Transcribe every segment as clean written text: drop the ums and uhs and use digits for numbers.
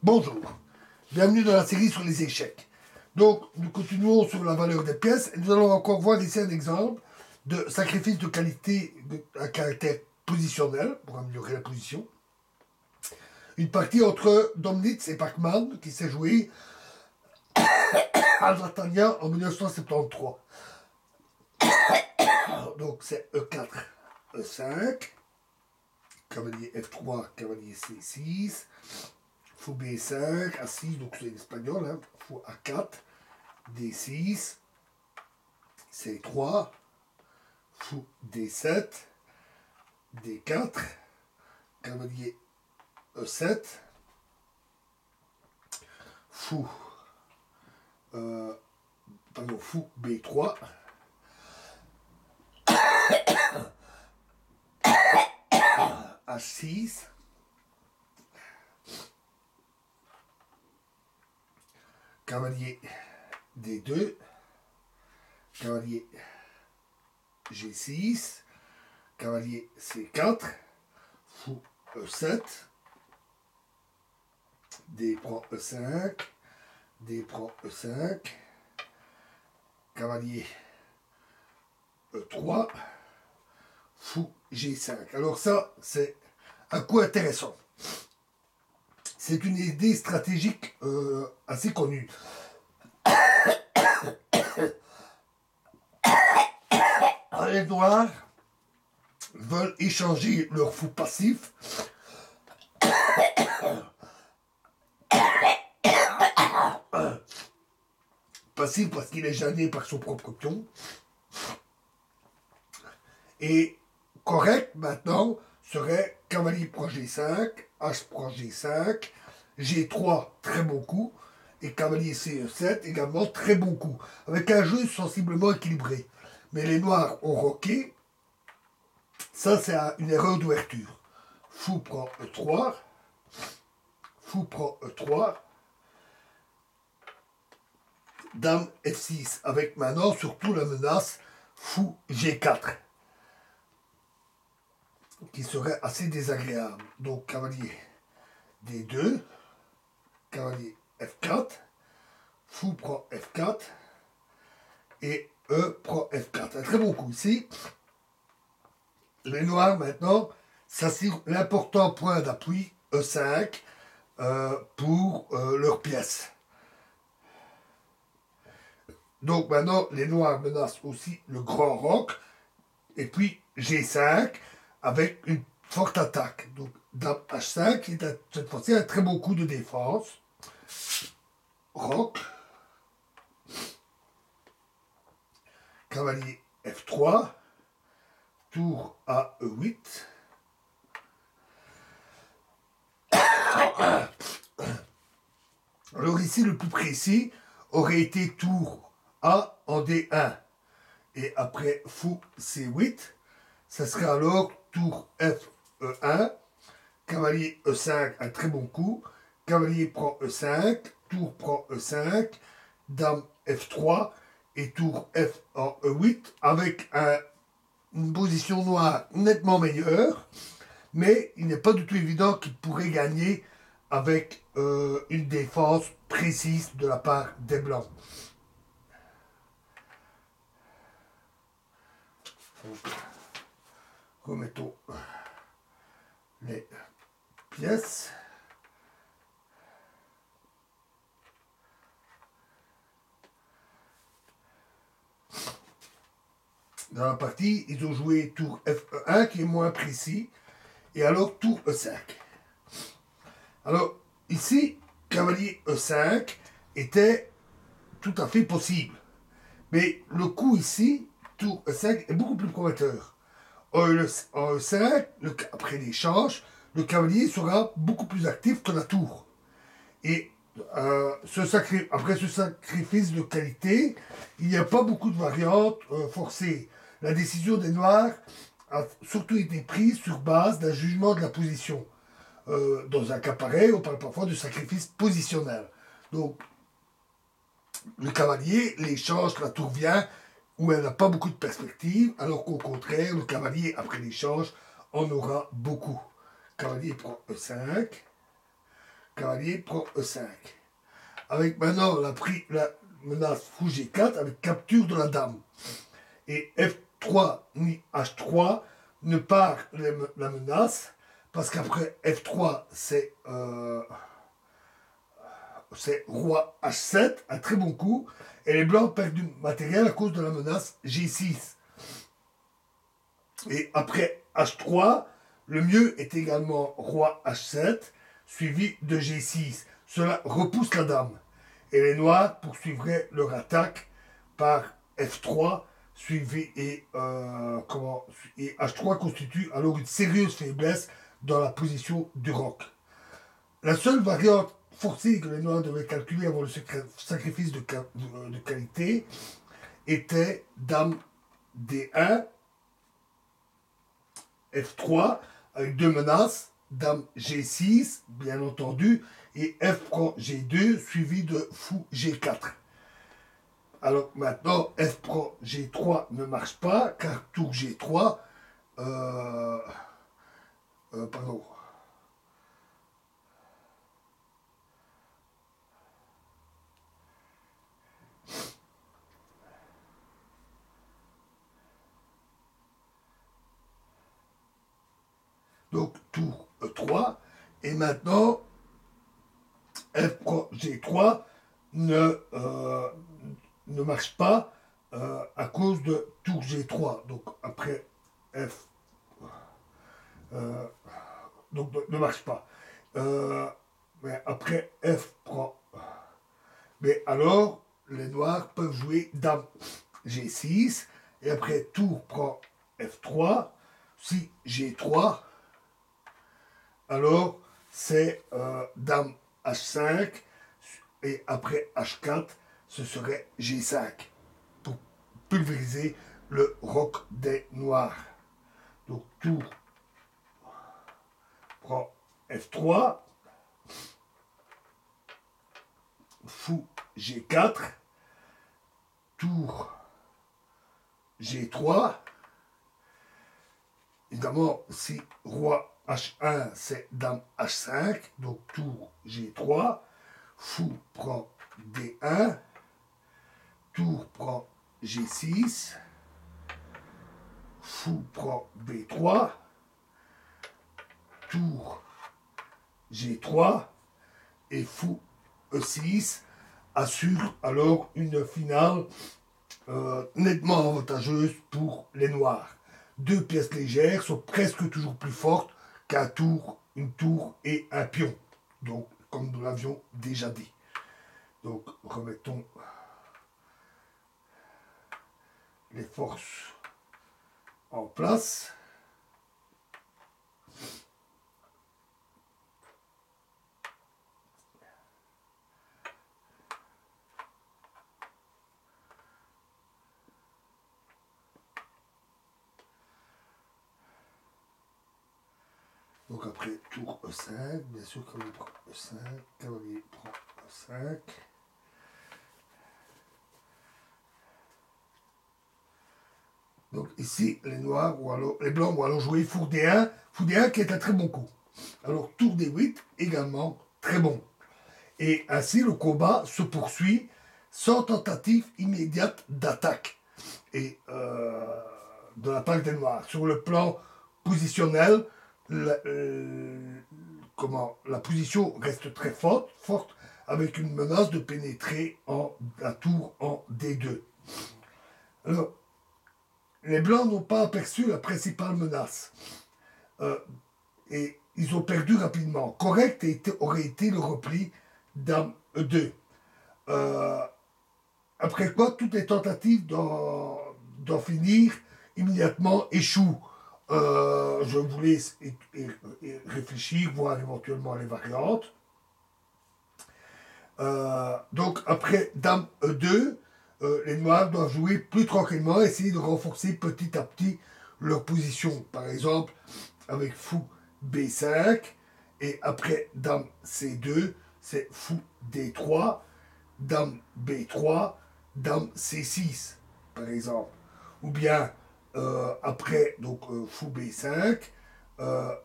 Bonjour, bienvenue dans la série sur les échecs. Donc, nous continuons sur la valeur des pièces et nous allons encore voir ici un exemple de sacrifice de qualité à caractère positionnel pour améliorer la position. Une partie entre Domnitz et Bachmann qui s'est jouée à Zlatania en 1973. Donc c'est E4, E5, cavalier F3, cavalier C6, fou B5, A6, donc c'est l'espagnol, hein, fou A4, D6, C3, fou D7, D4, cavalier E7, fou, fou B3, H6, cavalier D2, cavalier G6, cavalier C4, fou E7, D prend E5, D prend E5, cavalier E3, fou G5. Alors ça, c'est un coup intéressant. C'est une idée stratégique assez connue. Les noirs veulent échanger leur fou passif passif parce qu'il est gêné par son propre pion. Et correct maintenant serait cavalier prend G5, H prend G5, G3 très bon coup, et cavalier CE7 également très bon coup, avec un jeu sensiblement équilibré. Mais les noirs ont roqué, ça c'est une erreur d'ouverture. Fou prend E3, fou prend E3, dame F6, avec maintenant surtout la menace fou G4, qui serait assez désagréable. Donc cavalier D2, cavalier F4, fou prend F4, et E prend F4. Un très bon coup ici. Les noirs maintenant s'assurent l'important point d'appui E5 pour leur pièce. Donc maintenant les noirs menacent aussi le grand roc, et puis G5 avec une forte attaque. Donc dame H5 qui est cette fois-ci un très bon coup de défense. Roc, cavalier F3, tour à E8. Alors ici, le plus précis aurait été tour A en D1. Et après fou C8, ça serait alors tour F E1, cavalier E5, un très bon coup, cavalier prend E5, tour prend E5, dame F3 et tour F en E8 avec une position noire nettement meilleure, mais il n'est pas du tout évident qu'il pourrait gagner avec une défense précise de la part des blancs. Donc, remettons les pièces. Dans la partie, ils ont joué tour F1 qui est moins précis, et alors tour E5. Alors, ici, cavalier E5 était tout à fait possible. Mais le coup ici, tour E5, est beaucoup plus prometteur. En E5, après l'échange, le cavalier sera beaucoup plus actif que la tour. Et après ce sacrifice de qualité, il n'y a pas beaucoup de variantes forcées. La décision des Noirs a surtout été prise sur base d'un jugement de la position. Dans un cas pareil, on parle parfois de sacrifice positionnel. Donc, le cavalier, l'échange, la tour vient, où elle n'a pas beaucoup de perspective, alors qu'au contraire, le cavalier, après l'échange, en aura beaucoup. Cavalier prend E5, cavalier prend E5. Avec maintenant la menace fou G4 avec capture de la dame. Et F3 ni H3 ne part la menace parce qu'après F3 c'est roi H7, un très bon coup, et les blancs perdent du matériel à cause de la menace G6. Et après H3, le mieux est également roi H7, suivi de G6. Cela repousse la dame. Et les noirs poursuivraient leur attaque par F3, suivi et H3 constitue alors une sérieuse faiblesse dans la position du roc. La seule variante forcée que les noirs devaient calculer avant le sacrifice de qualité était dame D1, F3, avec deux menaces, dame G6, bien entendu, et F prend G2, suivi de fou G4. Alors maintenant, F prend G3 ne marche pas, car tour G3, pardon. Donc tour E3, et maintenant, F prend G3 ne marche pas à cause de tour G3. Donc après F donc ne marche pas. Mais après F prend. Mais alors, les noirs peuvent jouer dame G6 et après tour prend F3. Si G3, alors c'est dame H5 et après H4, ce serait G5 pour pulvériser le roc des noirs. Donc tour prend F3, fou G4, tour G3. Évidemment, si roi H1, c'est dame H5, donc tour G3, fou prend D1, tour prend G6, fou prend B3, tour G3 et fou E6 assure alors une finale nettement avantageuse pour les noirs. Deux pièces légères sont presque toujours plus fortes qu'un tour, une tour et un pion. Donc, comme nous l'avions déjà dit. Donc, remettons les forces en place. Donc après, tour E5, bien sûr, cavalier prend E5, cavalier prend E5. Donc ici, les noirs, ou alors les blancs vont alors jouer fou D1 qui est un très bon coup. Alors tour D8, également très bon. Et ainsi, le combat se poursuit sans tentative immédiate d'attaque et de la part des noirs. Sur le plan positionnel, la position reste très forte avec une menace de pénétrer la tour en D2. Alors, les blancs n'ont pas aperçu la principale menace et ils ont perdu rapidement. Correct aurait été le repli dame E2. Après quoi, toutes les tentatives d'en finir immédiatement échouent. Je vous laisse réfléchir, voir éventuellement les variantes. Donc après dame E2, les noirs doivent jouer plus tranquillement, essayer de renforcer petit à petit leur position. Par exemple, avec fou B5, et après dame C2, c'est fou D3, dame B3, dame C6, par exemple. Ou bien après donc fou B5,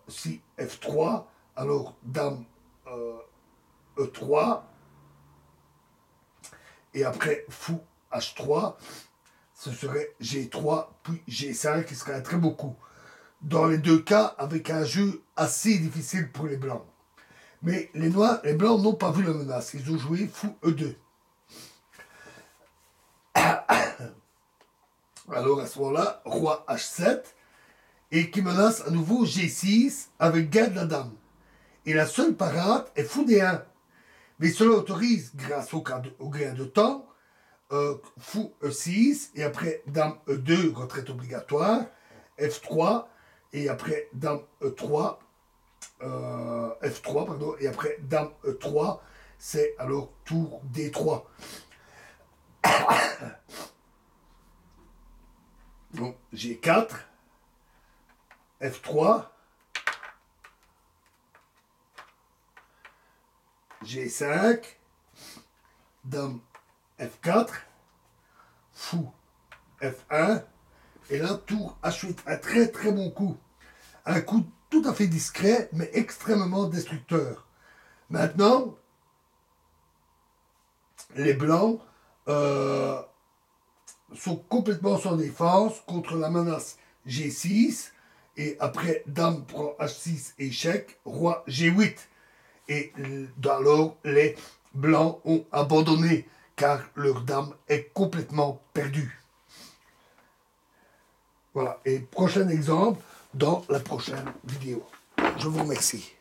si F3, alors dame E3. Et après fou H3, ce serait G3, puis G5, qui serait un très beau coup. Dans les deux cas, avec un jeu assez difficile pour les blancs. Mais les blancs n'ont pas vu la menace. Ils ont joué fou E2. Alors à ce moment-là, roi H7, et qui menace à nouveau G6 avec gain de la dame. Et la seule parade est fou D1. Mais cela autorise, grâce au gain de temps, fou E6, et après dame E2, retraite obligatoire, F3, et après dame E3, F3, pardon, et après dame E3, c'est alors tour D3. Donc G4, F3, G5, dame F4, fou F1, et là tour H8, un très très bon coup. Un coup tout à fait discret, mais extrêmement destructeur. Maintenant, les blancs sont complètement sans défense contre la menace G6, et après dame prend H6 échec, roi G8. Et alors les blancs ont abandonné, car leur dame est complètement perdue. Voilà, et prochain exemple dans la prochaine vidéo. Je vous remercie.